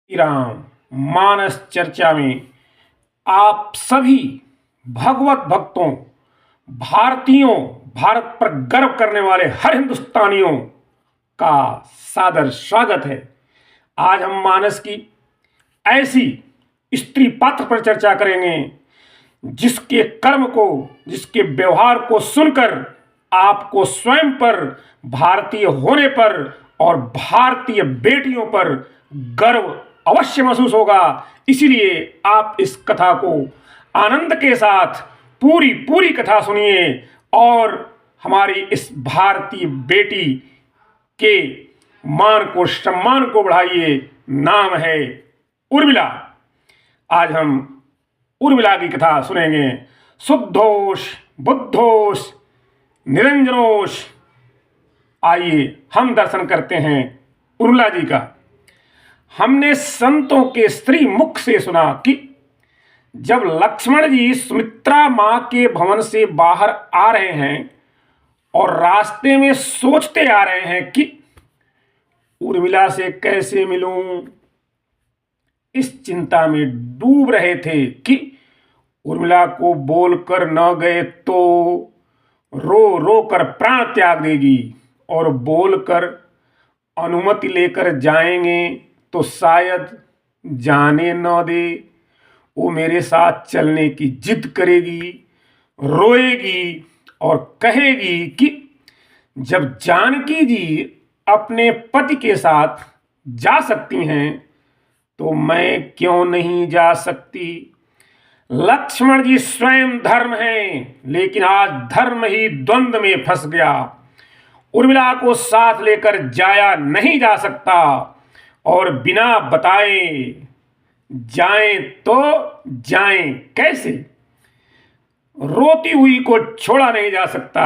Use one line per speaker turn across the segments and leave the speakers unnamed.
श्री राम मानस चर्चा में आप सभी भगवत भक्तों, भारतीयों, भारत पर गर्व करने वाले हर हिंदुस्तानियों का सादर स्वागत है। आज हम मानस की ऐसी स्त्री पात्र पर चर्चा करेंगे जिसके कर्म को, जिसके व्यवहार को सुनकर आपको स्वयं पर, भारतीय होने पर और भारतीय बेटियों पर गर्व अवश्य महसूस होगा। इसीलिए आप इस कथा को आनंद के साथ पूरी कथा सुनिए और हमारी इस भारतीय बेटी के मान को, सम्मान को बढ़ाइए। नाम है उर्मिला। आज हम उर्मिला की कथा सुनेंगे। शुद्धोष बुद्धोष निरंजनोष। आइए हम दर्शन करते हैं उर्मिला जी का। हमने संतों के श्री मुख से सुना कि जब लक्ष्मण जी सुमित्रा मां के भवन से बाहर आ रहे हैं और रास्ते में सोचते आ रहे हैं कि उर्मिला से कैसे मिलूं, इस चिंता में डूब रहे थे कि उर्मिला को बोलकर न गए तो रो रो कर प्राण त्याग देगी और बोलकर अनुमति लेकर जाएंगे तो शायद जाने न दे। वो मेरे साथ चलने की जिद करेगी, रोएगी और कहेगी कि जब जानकी जी अपने पति के साथ जा सकती हैं तो मैं क्यों नहीं जा सकती। लक्ष्मण जी स्वयं धर्म हैं, लेकिन आज धर्म ही द्वंद्व में फंस गया। उर्मिला को साथ लेकर जाया नहीं जा सकता और बिना बताए जाएं तो जाएं कैसे। रोती हुई को छोड़ा नहीं जा सकता।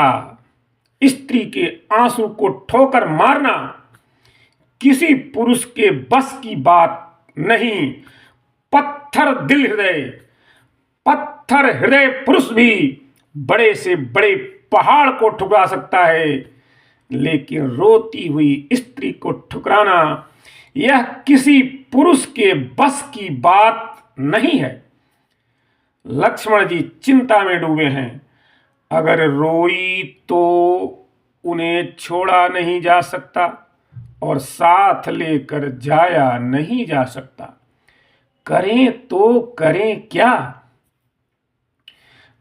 स्त्री के आंसू को ठोकर मारना किसी पुरुष के बस की बात नहीं। पत्थर हृदय पुरुष भी बड़े से बड़े पहाड़ को ठुकरा सकता है, लेकिन रोती हुई स्त्री को ठुकराना यह किसी पुरुष के बस की बात नहीं है। लक्ष्मण जी चिंता में डूबे हैं। अगर रोई तो उन्हें छोड़ा नहीं जा सकता और साथ लेकर जाया नहीं जा सकता। करें तो करें क्या।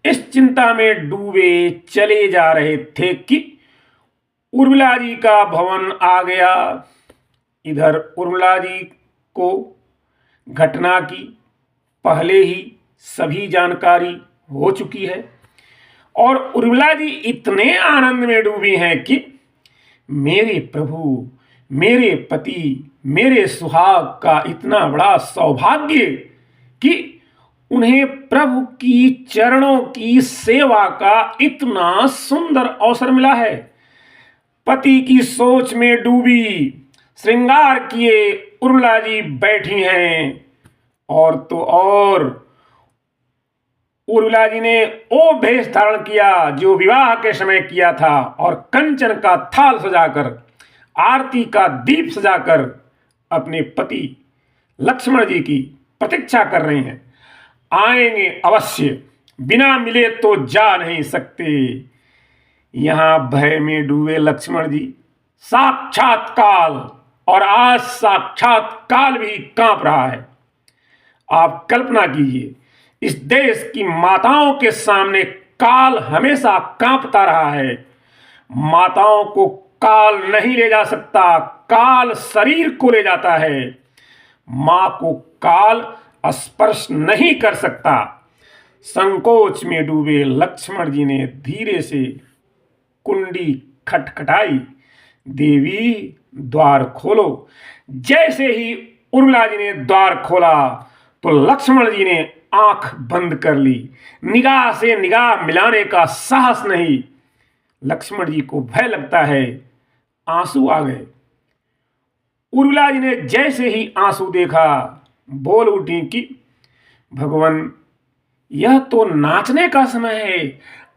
इस चिंता में डूबे चले जा रहे थे कि उर्मिला जी का भवन आ गया। इधर उर्मिला जी को घटना की पहले ही सभी जानकारी हो चुकी है और उर्मिला जी इतने आनंद में डूबी हैं कि मेरे प्रभु, मेरे पति, मेरे सुहाग का इतना बड़ा सौभाग्य कि उन्हें प्रभु की चरणों की सेवा का इतना सुंदर अवसर मिला है। पति की सोच में डूबी, श्रृंगार किए उर्मिला जी बैठी हैं और तो और उर्मिला जी ने वो भेष धारण किया जो विवाह के समय किया था और कंचन का थाल सजाकर, आरती का दीप सजाकर अपने पति लक्ष्मण जी की प्रतीक्षा कर रही हैं। आएंगे अवश्य, बिना मिले तो जा नहीं सकते। यहां भय में डूबे लक्ष्मण जी साक्षात काल, और आज साक्षात काल भी कांप रहा है। आप कल्पना कीजिए, इस देश की माताओं के सामने काल हमेशा कांपता रहा है। माताओं को काल नहीं ले जा सकता, काल शरीर को ले जाता है। मां को काल स्पर्श नहीं कर सकता। संकोच में डूबे लक्ष्मण जी ने धीरे से कुंडी खटखटाई। देवी द्वार खोलो। जैसे ही उर्मिला जी ने द्वार खोला तो लक्ष्मण जी ने आंख बंद कर ली। निगाह से निगाह मिलाने का साहस नहीं। लक्ष्मण जी को भय लगता है, आंसू आ गए। उर्मिला जी ने जैसे ही आंसू देखा बोल उठी कि भगवान, यह तो नाचने का समय है,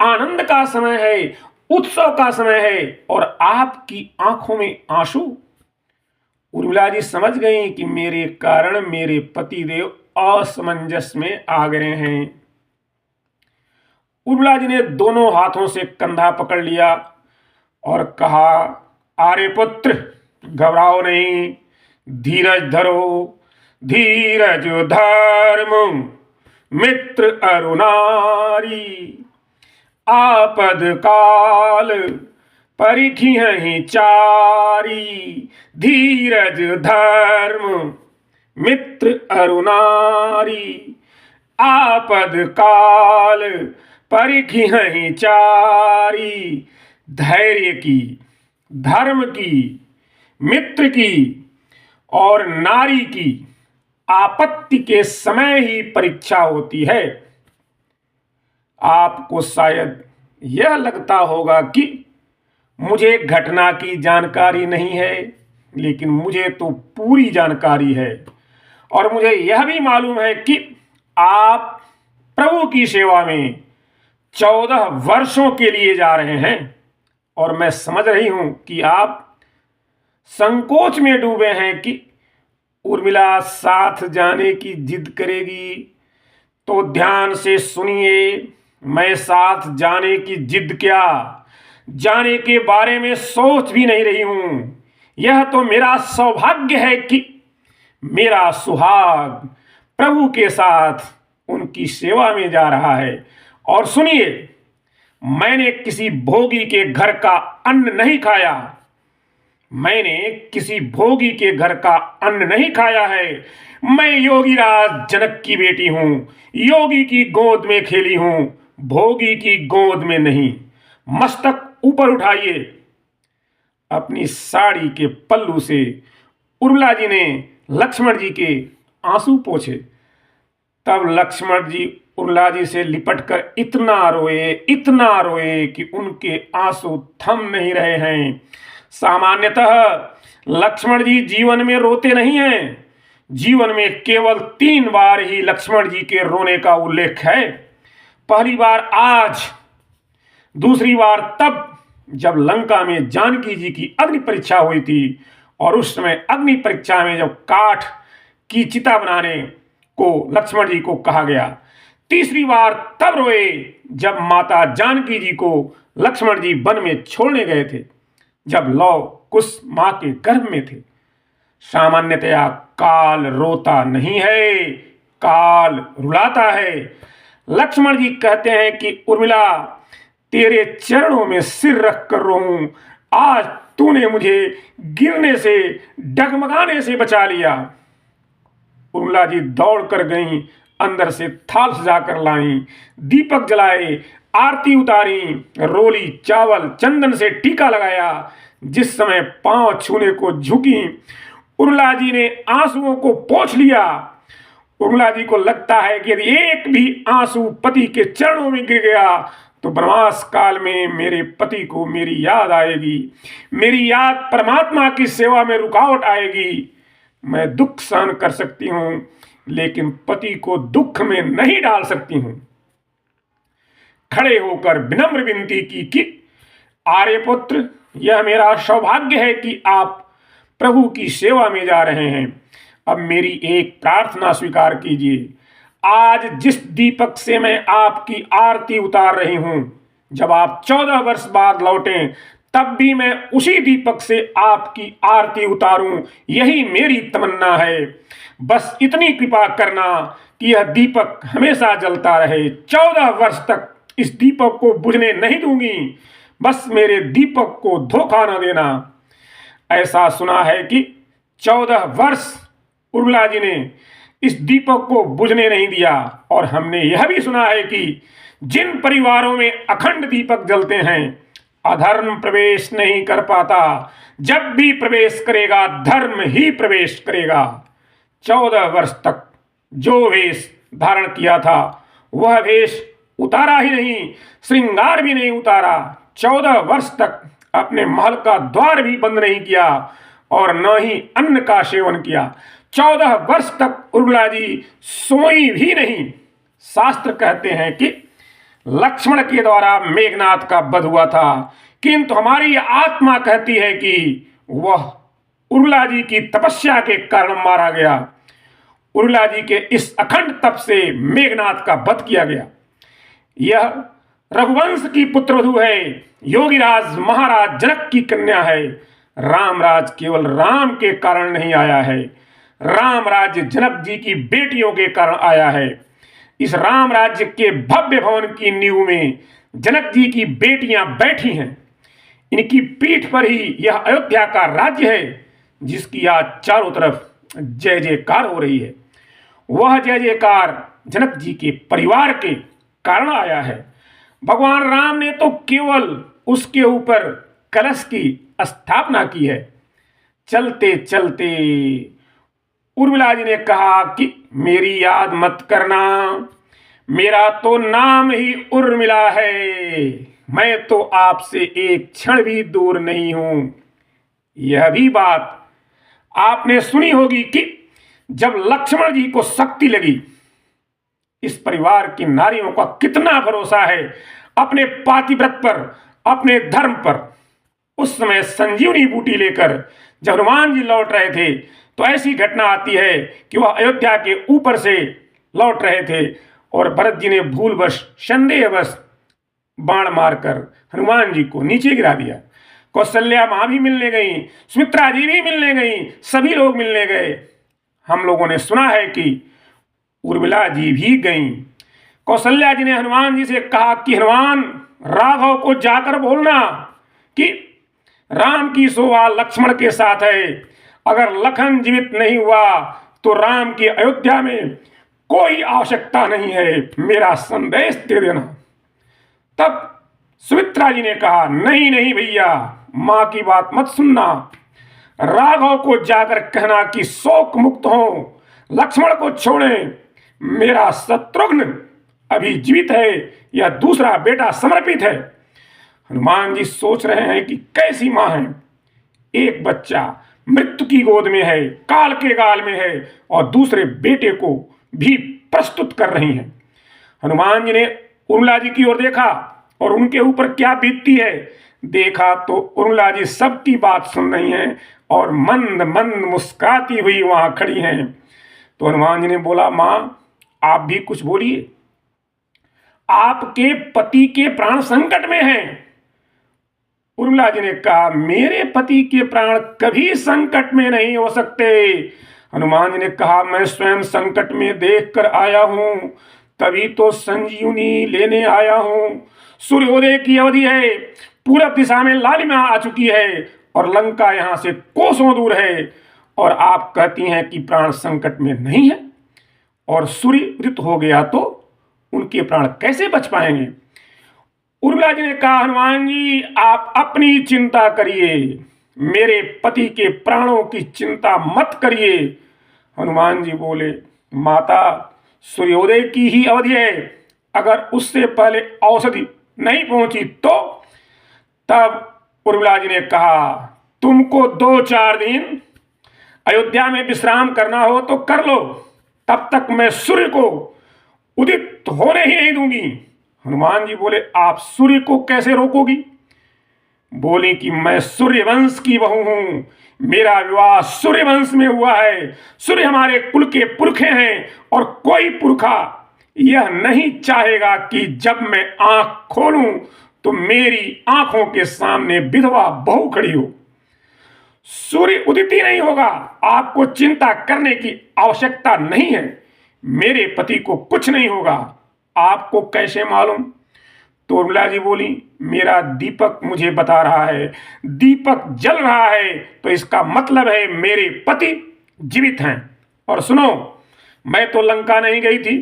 आनंद का समय है, उत्सव का समय है और आपकी आंखों में आंसू। उर्मिला जी समझ गई कि मेरे कारण मेरे पतिदेव असमंजस में आ गए हैं। उर्मिला जी ने दोनों हाथों से कंधा पकड़ लिया और कहा, आर्यपुत्र घबराओ नहीं, धीरज धरो, धीरज धर्म मित्र अरुणारी, आपद काल परिखिहि चारी, धीरज धर्म मित्र अरुणारी, आपद काल परिखिहि चारी। धैर्य की, धर्म की, मित्र की और नारी की आपत्ति के समय ही परीक्षा होती है। आपको शायद यह लगता होगा कि मुझे घटना की जानकारी नहीं है, लेकिन मुझे तो पूरी जानकारी है और मुझे यह भी मालूम है कि आप प्रभु की सेवा में 14 वर्षों के लिए जा रहे हैं और मैं समझ रही हूं कि आप संकोच में डूबे हैं कि उर्मिला साथ जाने की जिद करेगी। तो ध्यान से सुनिए, मैं साथ जाने की जिद क्या, जाने के बारे में सोच भी नहीं रही हूं। यह तो मेरा सौभाग्य है कि मेरा सुहाग प्रभु के साथ उनकी सेवा में जा रहा है। और सुनिए, मैंने किसी भोगी के घर का अन्न नहीं खाया, मैंने किसी भोगी के घर का अन्न नहीं खाया है। मैं योगीराज जनक की बेटी हूं, योगी की गोद में खेली हूं, भोगी की गोद में नहीं। मस्तक ऊपर उठाइए। अपनी साड़ी के पल्लू से उर्मिला जी ने लक्ष्मण जी के आंसू पोंछे। तब लक्ष्मण जी उर्मिला जी से लिपटकर इतना रोए कि उनके आंसू थम नहीं रहे हैं। सामान्यतः लक्ष्मण जी जीवन में रोते नहीं हैं। जीवन में केवल 3 बार ही लक्ष्मण जी के रोने का उल्लेख है। पहली बार आज, दूसरी बार तब जब लंका में जानकी जी की अग्नि परीक्षा हुई थी और उस समय अग्नि परीक्षा में जब काठ की चिता बनाने को लक्ष्मण जी को कहा गया। तीसरी बार तब रोए जब माता जानकी जी को लक्ष्मण जी वन में छोड़ने गए थे, जब लव कुश मां के गर्भ में थे। सामान्यतया काल रोता नहीं है, काल रुलाता है। लक्ष्मण जी कहते हैं कि उर्मिला, तेरे चरणों में सिर रख कर रोऊं, आज तूने मुझे गिरने से, डगमगाने से बचा लिया। उर्मिला जी दौड़ कर गईं, अंदर से थाल सजाकर लाईं, दीपक जलाए, आरती उतारी, रोली चावल चंदन से टीका लगाया। जिस समय पांव छूने को झुकी, उर्मिला जी ने आंसुओं को पोंछ लिया। उर्मिला जी को लगता है कि यदि एक भी आंसू पति के चरणों में गिर गया तो वनवास काल में मेरे पति को मेरी याद आएगी, मेरी याद परमात्मा की सेवा में रुकावट आएगी। मैं दुख सहन कर सकती हूं, लेकिन पति को दुख में नहीं डाल सकती हूं। खड़े होकर विनम्र विनती की कि आर्यपुत्र, यह मेरा सौभाग्य है कि आप प्रभु की सेवा में जा रहे हैं। अब मेरी एक प्रार्थना स्वीकार कीजिए। आज जिस दीपक से मैं आपकी आरती उतार रही हूं, जब आप 14 वर्ष बाद लौटें तब भी मैं उसी दीपक से आपकी आरती उतारूं, यही मेरी तमन्ना है। बस इतनी कृपा करना कि यह दीपक हमेशा जलता रहे। 14 वर्ष तक इस दीपक को बुझने नहीं दूंगी। बस मेरे दीपक को धोखा न देना। ऐसा सुना है कि 14 वर्ष उर्मिला जी ने इस दीपक को बुझने नहीं दिया। और हमने यह भी सुना है कि जिन परिवारों में अखंड दीपक जलते हैं, अधर्म प्रवेश नहीं कर पाता। जब भी प्रवेश करेगा, धर्म ही प्रवेश करेगा। 14 वर्ष तक जो वेश धारण किया था वह वेश उतारा ही नहीं, श्रृंगार भी नहीं उतारा। 14 वर्ष तक अपने महल का द्वार भी बंद नहीं किया और न ही अन्न का सेवन किया। 14 वर्ष तक उर्मिला जी सोई भी नहीं। शास्त्र कहते हैं कि लक्ष्मण के द्वारा मेघनाद का वध हुआ था, किंतु हमारी आत्मा कहती है कि वह उर्मिला जी की तपस्या के कारण मारा गया। उर्मिला जी के इस अखंड तप से मेघनाद का वध किया गया। यह रघुवंश की पुत्रवधू है, योगीराज महाराज जनक की कन्या है। रामराज केवल राम के कारण नहीं आया है, राम राज्य जनक जी की बेटियों के कारण आया है। इस राम राज्य के भव्य भवन की नींव में जनक जी की बेटियां बैठी हैं। इनकी पीठ पर ही यह अयोध्या का राज्य है, जिसकी आज चारों तरफ जय जयकार हो रही है। वह जय जयकार जनक जी के परिवार के कारण आया है। भगवान राम ने तो केवल उसके ऊपर कलश की स्थापना की है। चलते चलते उर्मिला जी ने कहा कि मेरी याद मत करना, मेरा तो नाम ही उर्मिला है, मैं तो आपसे एक क्षण भी दूर नहीं हूं। यह भी बात आपने सुनी होगी कि जब लक्ष्मण जी को शक्ति लगी, इस परिवार की नारियों का कितना भरोसा है अपने पातिव्रत पर, अपने धर्म पर। उस समय संजीवनी बूटी लेकर जब हनुमान जी लौट रहे थे तो ऐसी घटना आती है कि वह अयोध्या के ऊपर से लौट रहे थे और भरत जी ने भूलवश संदेहवश बाण मारकर हनुमान जी को नीचे गिरा दिया। कौशल्या मां भी मिलने गई, सुमित्रा जी भी मिलने गई, सभी लोग मिलने गए। हम लोगों ने सुना है कि उर्मिला जी भी गईं। कौशल्या जी ने हनुमान जी से कहा कि हनुमान, राघव को जाकर बोलना कि राम की शोभा लक्ष्मण के साथ है। अगर लखन जीवित नहीं हुआ तो राम की अयोध्या में कोई आवश्यकता नहीं है, मेरा संदेश दे देना। तब सुमित्रा जी ने कहा, नहीं नहीं भैया, मां की बात मत सुनना। राघव को जाकर कहना कि शोक मुक्त हो, लक्ष्मण को छोड़ें। मेरा शत्रुघ्न अभी जीवित है, यह दूसरा बेटा समर्पित है। हनुमान जी सोच रहे हैं कि कैसी मां है, एक बच्चा मृत्यु की गोद में है, काल के गाल में है, और दूसरे बेटे को भी प्रस्तुत कर रही हैं। हनुमान जी ने उर्मिला जी की ओर देखा और उनके ऊपर क्या बीतती है देखा तो उर्मिला जी सबकी बात सुन रही हैं और मंद मंद मुस्कुराती हुई वहां खड़ी हैं। तो हनुमान जी ने बोला, मां आप भी कुछ बोलिए, आपके पति के प्राण संकट में हैं। उर्मिला जी ने कहा, मेरे पति के प्राण कभी संकट में नहीं हो सकते। हनुमान जी ने कहा, मैं स्वयं संकट में देखकर आया हूं, तभी तो संजीवनी लेने आया हूं। सूर्योदय की अवधि है, पूरब दिशा में लालिमा आ चुकी है और लंका यहां से कोसों दूर है, और आप कहती हैं कि प्राण संकट में नहीं है, और सूर्य उदित हो गया तो उनके प्राण कैसे बच पाएंगे। उर्मिला जी ने कहा, हनुमान जी आप अपनी चिंता करिए, मेरे पति के प्राणों की चिंता मत करिए। हनुमान जी बोले, माता सूर्योदय की ही अवधि है, अगर उससे पहले औषधि नहीं पहुंची तो। तब उर्मिला जी ने कहा, तुमको 2-4 दिन अयोध्या में विश्राम करना हो तो कर लो, तब तक मैं सूर्य को उदित होने ही नहीं दूंगी। हनुमान जी बोले, आप सूर्य को कैसे रोकोगी। बोली कि मैं सूर्यवंश की बहू हूं, मेरा विवाह सूर्यवंश में हुआ है, सूर्य हमारे कुल के पुरखे हैं, और कोई पुरखा यह नहीं चाहेगा कि जब मैं आंख खोलूं तो मेरी आंखों के सामने विधवा बहू खड़ी हो। सूर्य उदित ही नहीं होगा, आपको चिंता करने की आवश्यकता नहीं है, मेरे पति को कुछ नहीं होगा। आपको कैसे मालूम। तो उर्मिला जी बोली, मेरा दीपक मुझे बता रहा है, दीपक जल रहा है तो इसका मतलब है मेरे पति जीवित हैं। और सुनो, मैं तो लंका नहीं गई थी,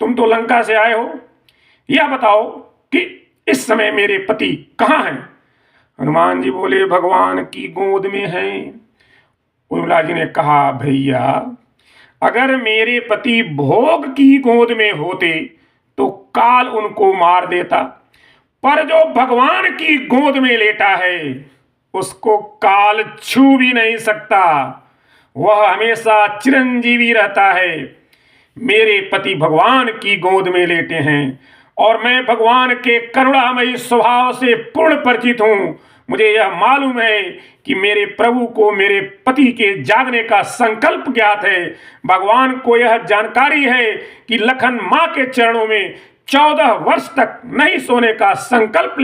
तुम तो लंका से आए हो, यह बताओ कि इस समय मेरे पति कहाँ हैं। हनुमान जी बोले, भगवान की गोद में हैं। उर्मिला जी ने कहा, भैया अगर मेरे पति भोग की गोद में होते तो काल उनको मार देता, पर जो भगवान की गोद में लेटा है उसको काल छू भी नहीं सकता, वह हमेशा चिरंजीवी रहता है। मेरे पति भगवान की गोद में लेटे हैं और मैं भगवान के करुणामयी स्वभाव से पूर्ण परिचित हूं। मुझे यह मालूम है कि मेरे प्रभु को मेरे पति के जागने का संकल्प ज्ञात है। भगवान को यह जानकारी है कि लखन माँ के चरणों में 14 वर्ष तक नहीं सोने का संकल्प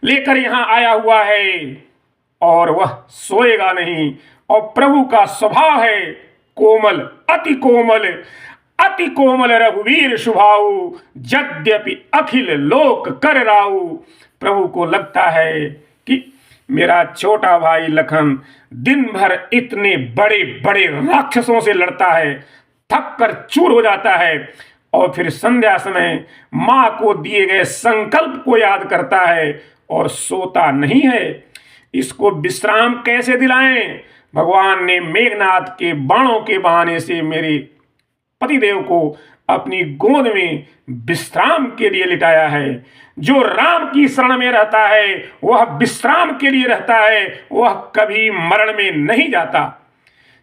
लेकर यहाँ आया हुआ है और वह सोएगा नहीं। और प्रभु का स्वभाव है कोमल, अति कोमल रघुवीर शुभाऊ, यद्यपि अखिल लोक कर राऊ। प्रभु को लगता है कि मेरा छोटा भाई लखन दिन भर इतने बड़े बड़े राक्षसों से लड़ता है, थक कर चूर हो जाता है और फिर संध्या समय माँ को दिए गए संकल्प को याद करता है और सोता नहीं है। इसको विश्राम कैसे दिलाएं? भगवान ने मेघनाथ के बाणों के बहाने से मेरे पतिदेव को अपनी गोद में विश्राम के लिए लिटाया है। जो राम की शरण में रहता है वह विश्राम के लिए रहता है, वह कभी मरण में नहीं जाता।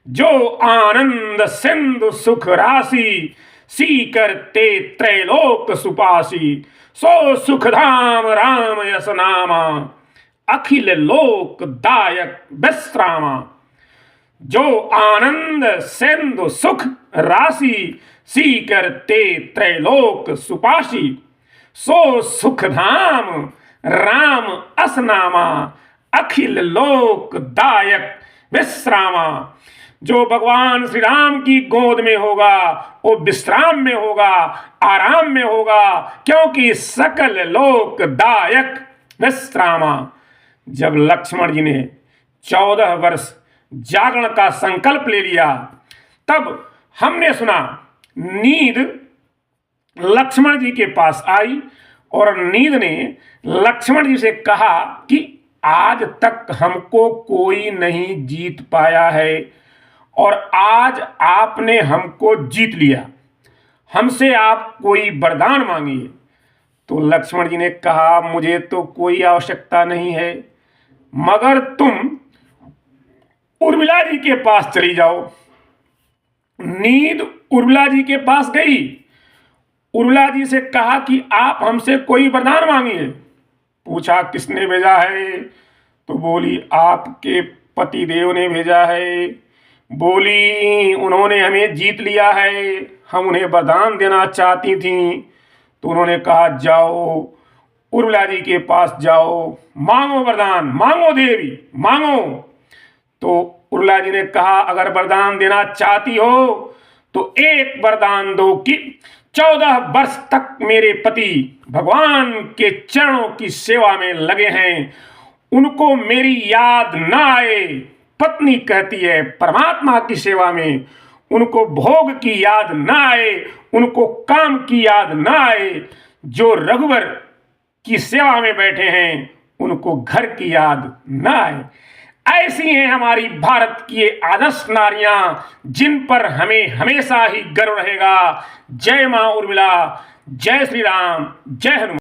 जो आनंद सिंधु सुख राशि, सीकर ते त्रैलोक सुपासी, सो सुखधाम राम यस नामा, अखिल लोक दायक विश्रामा। जो आनंद सिंधु सुख राशि, सीकर ते त्रैलोक सुपासी, सो सुखधाम राम असनामा, अखिल लोक दायक विश्रामा। जो भगवान श्री राम की गोद में होगा वो विश्राम में होगा, आराम में होगा, क्योंकि सकल लोक दायक विश्रामा। जब लक्ष्मण जी ने 14 वर्ष जागरण का संकल्प ले लिया तब हमने सुना नींद लक्ष्मण जी के पास आई और नींद ने लक्ष्मण जी से कहा कि आज तक हमको कोई नहीं जीत पाया है और आज आपने हमको जीत लिया, हमसे आप कोई वरदान मांगिए। तो लक्ष्मण जी ने कहा मुझे तो कोई आवश्यकता नहीं है, मगर तुम उर्मिला जी के पास चली जाओ। नींद उर्मिला जी के पास गई, उर्मिला जी से कहा कि आप हमसे कोई वरदान मांगिए। पूछा किसने भेजा है? तो बोली आपके पतिदेव ने भेजा है। बोली उन्होंने हमें जीत लिया है, हम उन्हें वरदान देना चाहती थी। तो उन्होंने कहा जाओ उर्मिला जी के पास जाओ, मांगो वरदान, मांगो देवी मांगो। तो उर्मिला जी ने कहा अगर वरदान देना चाहती हो तो एक वरदान दो कि 14 वर्ष तक मेरे पति भगवान के चरणों की सेवा में लगे हैं, उनको मेरी याद ना आए। पत्नी कहती है परमात्मा की सेवा में उनको भोग की याद ना आए, उनको काम की याद ना आए। जो रघुवर की सेवा में बैठे हैं उनको घर की याद ना आए। ऐसी हैं हमारी भारत की आदर्श नारियां जिन पर हमें हमेशा ही गर्व रहेगा। जय मां उर्मिला, जय श्री राम, जय हनुमान।